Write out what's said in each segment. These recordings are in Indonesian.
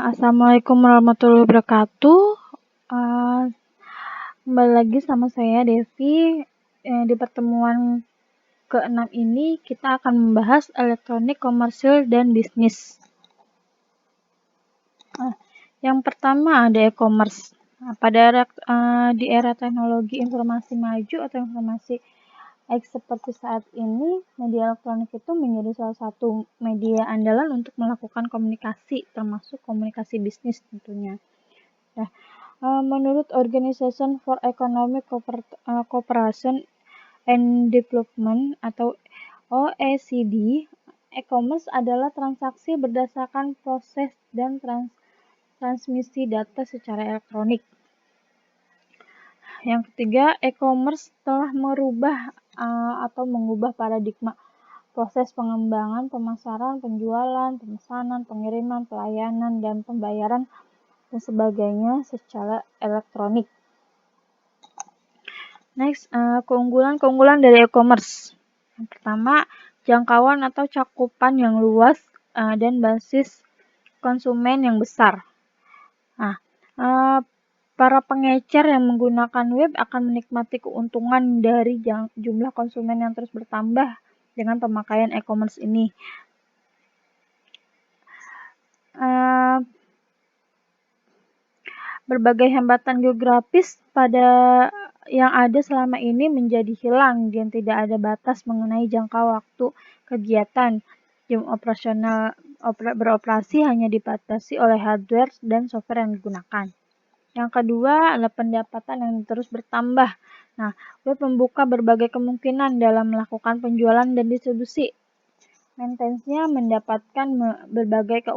Assalamualaikum warahmatullahi wabarakatuh. Kembali lagi sama saya Devi. Di pertemuan ke-6 ini kita akan membahas elektronik, komersil, dan bisnis. Yang pertama ada e-commerce. Di era teknologi informasi maju atau informasi seperti saat ini, media elektronik itu menjadi salah satu media andalan untuk melakukan komunikasi, termasuk komunikasi bisnis tentunya. Nah, menurut Organization for Economic Cooperation and Development atau OECD, e-commerce adalah transaksi berdasarkan proses dan transmisi data secara elektronik. Yang ketiga, e-commerce telah mengubah paradigma proses pengembangan, pemasaran, penjualan, pemesanan, pengiriman, pelayanan, dan pembayaran dan sebagainya secara elektronik. Next, keunggulan dari e-commerce. Yang pertama, jangkauan atau cakupan yang luas dan basis konsumen yang besar. Para pengecer yang menggunakan web akan menikmati keuntungan dari jumlah konsumen yang terus bertambah dengan pemakaian e-commerce ini. Berbagai hambatan geografis yang ada selama ini menjadi hilang dan tidak ada batas mengenai jangka waktu kegiatan. Jam operasional beroperasi hanya dibatasi oleh hardware dan software yang digunakan. Yang kedua adalah pendapatan yang terus bertambah. Web membuka berbagai kemungkinan dalam melakukan penjualan dan distribusi. Maintenance-nya mendapatkan berbagai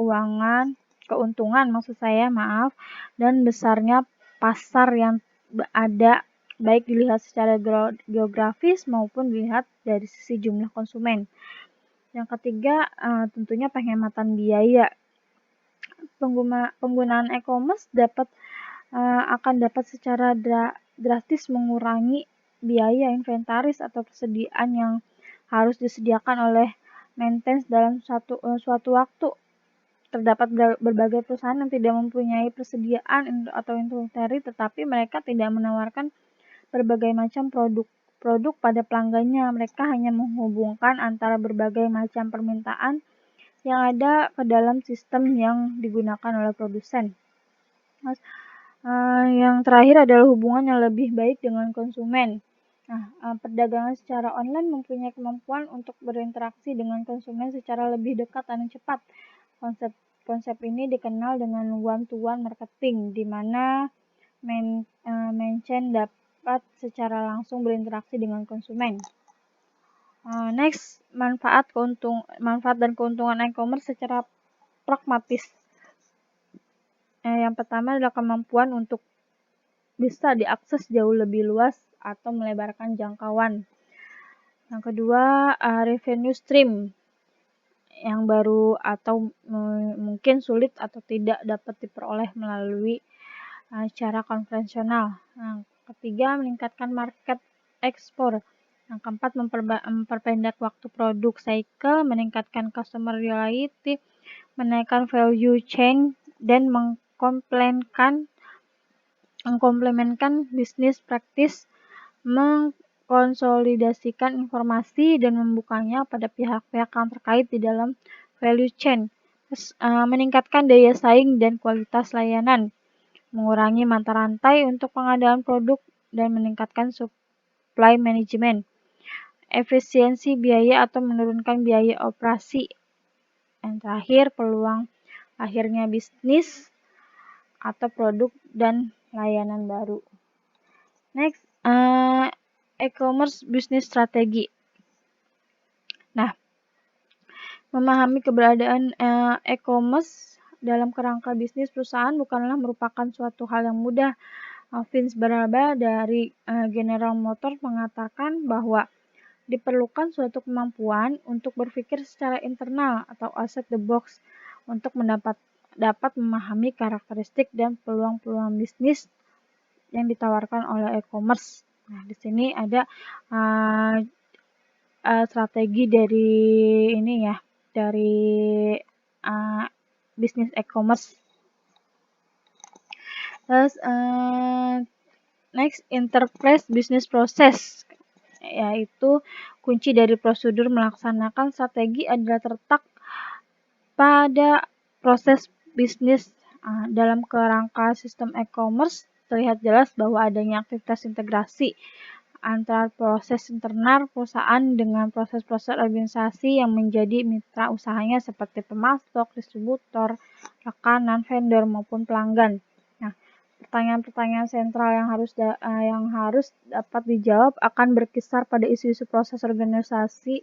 keuntungan dan besarnya pasar yang ada, baik dilihat secara geografis maupun dilihat dari sisi jumlah konsumen. Yang ketiga, tentunya penghematan biaya. Penggunaan e-commerce akan dapat secara drastis mengurangi biaya inventaris atau persediaan yang harus disediakan oleh maintenance dalam suatu waktu. Terdapat berbagai perusahaan yang tidak mempunyai persediaan atau inventory, tetapi mereka tidak menawarkan berbagai macam produk pada pelanggannya. Mereka hanya menghubungkan antara berbagai macam permintaan yang ada ke dalam sistem yang digunakan oleh produsen. Yang terakhir adalah hubungan yang lebih baik dengan konsumen. Perdagangan secara online mempunyai kemampuan untuk berinteraksi dengan konsumen secara lebih dekat dan cepat. Konsep ini dikenal dengan one-to-one marketing, di mana merchant dapat secara langsung berinteraksi dengan konsumen. Next, manfaat dan keuntungan e-commerce secara pragmatis. Yang pertama adalah kemampuan untuk bisa diakses jauh lebih luas atau melebarkan jangkauan. Yang kedua, revenue stream yang baru atau mungkin sulit atau tidak dapat diperoleh melalui cara konvensional. Yang ketiga, meningkatkan market ekspor. Yang keempat, memperpendek waktu produk cycle, meningkatkan customer loyalty, menaikkan value chain, dan mengkomplementkan bisnis praktis, mengkonsolidasikan informasi dan membukanya pada pihak-pihak yang terkait di dalam value chain, meningkatkan daya saing dan kualitas layanan, mengurangi mata rantai untuk pengadaan produk, dan meningkatkan supply management, efisiensi biaya atau menurunkan biaya operasi. Yang terakhir, peluang akhirnya bisnis atau produk dan layanan baru. Next, e-commerce bisnis strategi. Memahami keberadaan e-commerce dalam kerangka bisnis perusahaan bukanlah merupakan suatu hal yang mudah. Vince Baraba dari General Motors mengatakan bahwa diperlukan suatu kemampuan untuk berpikir secara internal atau outside the box untuk dapat memahami karakteristik dan peluang-peluang bisnis yang ditawarkan oleh e-commerce. Di sini ada strategi dari bisnis e-commerce. Terus next, enterprise business process, yaitu kunci dari prosedur melaksanakan strategi adalah terletak pada proses bisnis. Dalam kerangka sistem e-commerce, terlihat jelas bahwa adanya aktivitas integrasi antara proses internal perusahaan dengan proses-proses organisasi yang menjadi mitra usahanya seperti pemasok, distributor, rekanan, vendor, maupun pelanggan. Nah, pertanyaan-pertanyaan sentral yang harus dapat dijawab akan berkisar pada isu-isu proses organisasi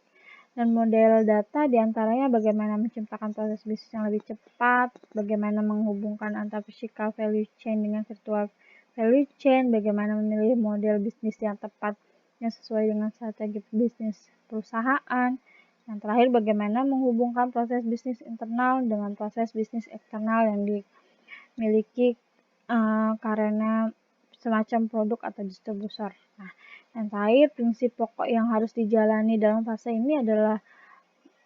dan model data, diantaranya bagaimana menciptakan proses bisnis yang lebih cepat, bagaimana menghubungkan antara physical value chain dengan virtual value chain, bagaimana memilih model bisnis yang tepat yang sesuai dengan strategi bisnis perusahaan. Yang terakhir, bagaimana menghubungkan proses bisnis internal dengan proses bisnis eksternal yang dimiliki karena semacam produk atau distributor. Nah, yang terakhir, prinsip pokok yang harus dijalani dalam fase ini adalah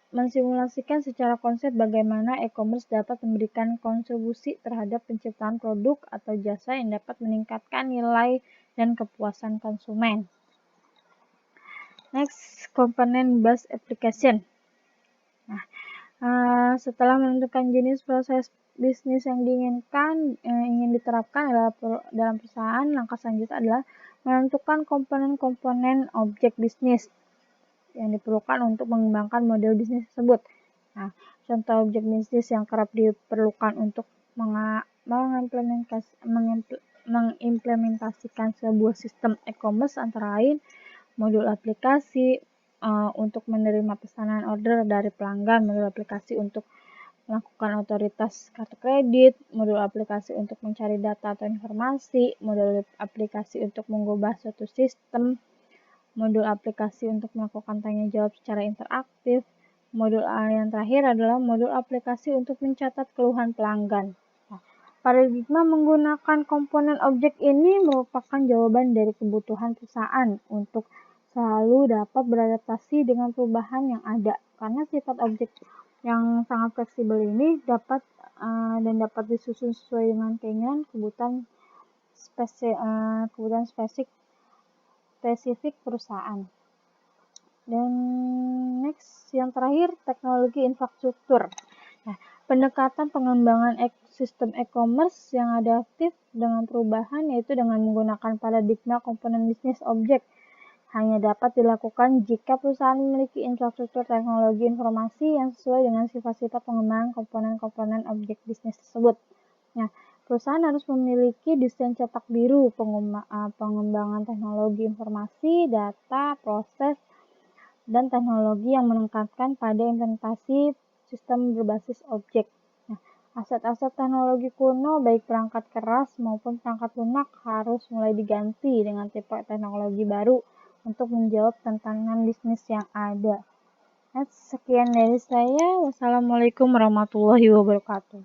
mensimulasikan secara konsep bagaimana e-commerce dapat memberikan kontribusi terhadap penciptaan produk atau jasa yang dapat meningkatkan nilai dan kepuasan konsumen. Next, component based application. Nah, setelah menentukan jenis proses bisnis yang diinginkan ingin diterapkan dalam perusahaan, langkah selanjutnya adalah menentukan komponen-komponen objek bisnis yang diperlukan untuk mengembangkan model bisnis tersebut. Nah, contoh objek bisnis yang kerap diperlukan untuk mengimplementasikan sebuah sistem e-commerce antara lain modul aplikasi untuk menerima pesanan order dari pelanggan, modul aplikasi untuk melakukan otoritas kartu kredit, modul aplikasi untuk mencari data atau informasi, modul aplikasi untuk mengubah suatu sistem, modul aplikasi untuk melakukan tanya jawab secara interaktif, modul yang terakhir adalah modul aplikasi untuk mencatat keluhan pelanggan. Nah, paradigma menggunakan komponen objek ini merupakan jawaban dari kebutuhan perusahaan untuk selalu dapat beradaptasi dengan perubahan yang ada, karena sifat objek yang sangat fleksibel ini dapat disusun sesuai dengan keinginan kebutuhan spesifik perusahaan. Dan next, yang terakhir, teknologi infrastruktur. Nah, pendekatan pengembangan sistem e-commerce yang adaptif dengan perubahan yaitu dengan menggunakan paradigma komponen bisnis objek hanya dapat dilakukan jika perusahaan memiliki infrastruktur teknologi informasi yang sesuai dengan sifat-sifat pengembangan komponen-komponen objek bisnis tersebut. Nah, perusahaan harus memiliki desain cetak biru pengembangan teknologi informasi, data, proses, dan teknologi yang menekankan pada implementasi sistem berbasis objek. Nah, aset-aset teknologi kuno baik perangkat keras maupun perangkat lunak harus mulai diganti dengan tipe teknologi baru untuk menjawab tantangan bisnis yang ada. Sekian dari saya. Wassalamualaikum warahmatullahi wabarakatuh.